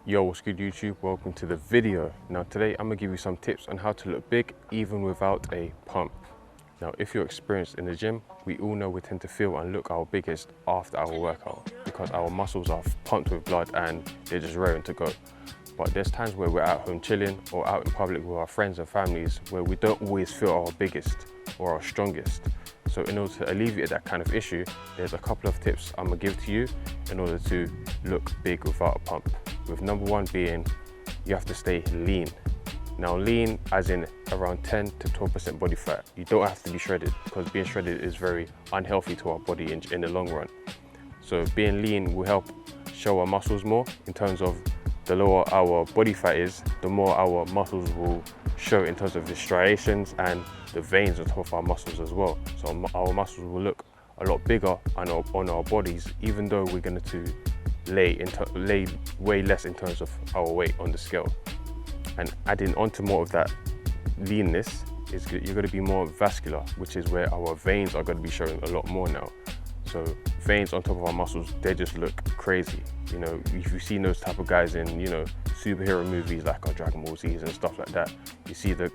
Yo, what's good YouTube? Welcome to the video. Now today I'm gonna give you some tips on how to look big even without a pump. Now if you're experienced in the gym, we all know we tend to feel and look our biggest after our workout because our muscles are pumped with blood and they're just raring to go. But there's times where we're at home chilling or out in public with our friends and families where we don't always feel our biggest or our strongest. So in order to alleviate that kind of issue, there's a couple of tips I'm gonna give to you in order to look big without a pump. With number one being, you have to stay lean. Now lean as in around 10 to 12% body fat. You don't have to be shredded because being shredded is very unhealthy to our body in the long run. So being lean will help show our muscles more in terms of the lower our body fat is, the more our muscles will show in terms of the striations and the veins on top of our muscles as well. So our muscles will look a lot bigger on our bodies, even though we're going to lay way less in terms of our weight on the scale. And adding on to more of that leanness is you're going to be more vascular, which is where our veins are going to be showing a lot more now. So veins on top of our muscles, they just look crazy. You know, if you've seen those type of guys in, you know, superhero movies like our Dragon Ball Z's and stuff like that, you see the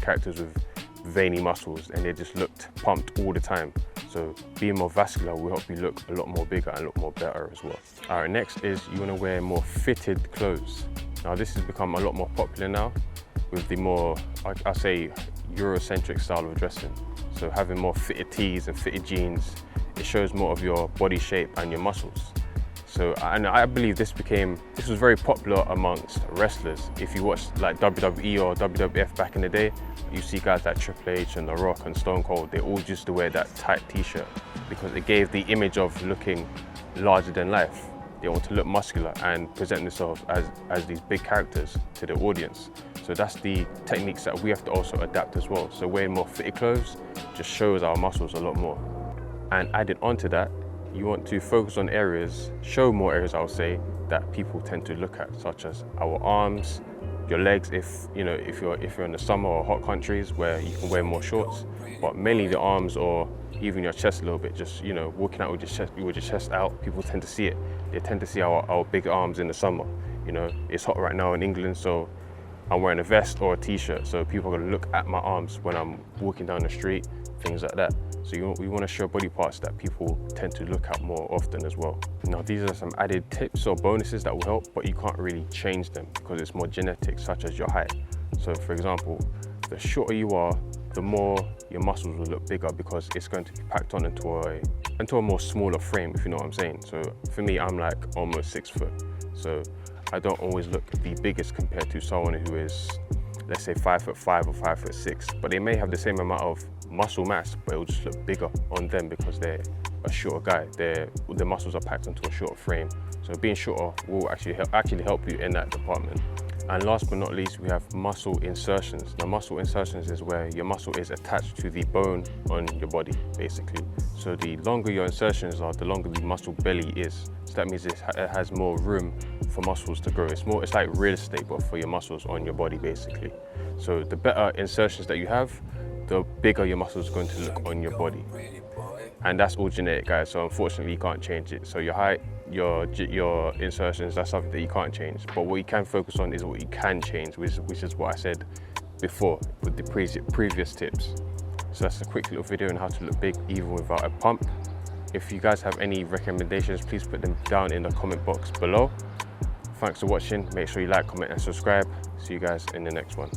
characters with veiny muscles and they just looked pumped all the time. So being more vascular will help you look a lot more bigger and look more better as well. All right, next is you want to wear more fitted clothes. Now this has become a lot more popular now with the more, I say, Eurocentric style of dressing. So having more fitted tees and fitted jeans, it shows more of your body shape and your muscles. So, and I believe this was very popular amongst wrestlers. If you watch like WWE or WWF back in the day, you see guys like Triple H and The Rock and Stone Cold, they all used to wear that tight t-shirt because it gave the image of looking larger than life. They want to look muscular and present themselves as these big characters to the audience. So that's the techniques that we have to also adapt as well. So wearing more fitted clothes just shows our muscles a lot more. And added on to that, you want to focus on areas, show more areas I would say, that people tend to look at, such as our arms, your legs if you're in the summer or hot countries where you can wear more shorts, but mainly the arms or even your chest a little bit, just, you know, walking out with your chest out, people tend to see it. They tend to see our big arms in the summer. You know, it's hot right now in England, so I'm wearing a vest or a t-shirt, so people are gonna look at my arms when I'm walking down the street, things like that. So we want to show body parts that people tend to look at more often as well. Now these are some added tips or bonuses that will help, but you can't really change them because it's more genetic, such as your height. So for example, the shorter you are, the more your muscles will look bigger because it's going to be packed on into a more smaller frame, if you know what I'm saying. So for me, I'm like almost 6 foot. So I don't always look the biggest compared to someone who is, let's say 5'5" or 5'6", but they may have the same amount of muscle mass, but it will just look bigger on them because they're a shorter guy. The muscles are packed into a shorter frame. So being shorter will actually help you in that department. And last but not least, we have muscle insertions. Now muscle insertions is where your muscle is attached to the bone on your body, basically. So the longer your insertions are, the longer the muscle belly is. So that means it has more room for muscles to grow. It's like real estate, but for your muscles on your body, basically. So the better insertions that you have, the bigger your muscles are going to look on your body. And that's all genetic, guys, so unfortunately you can't change it. So your height, your insertions, that's something that you can't change. But what you can focus on is what you can change, which is what I said before with the previous tips. So that's a quick little video on how to look big even without a pump. If you guys have any recommendations, please put them down in the comment box below. Thanks for watching. Make sure you like, comment and subscribe. See you guys in the next one.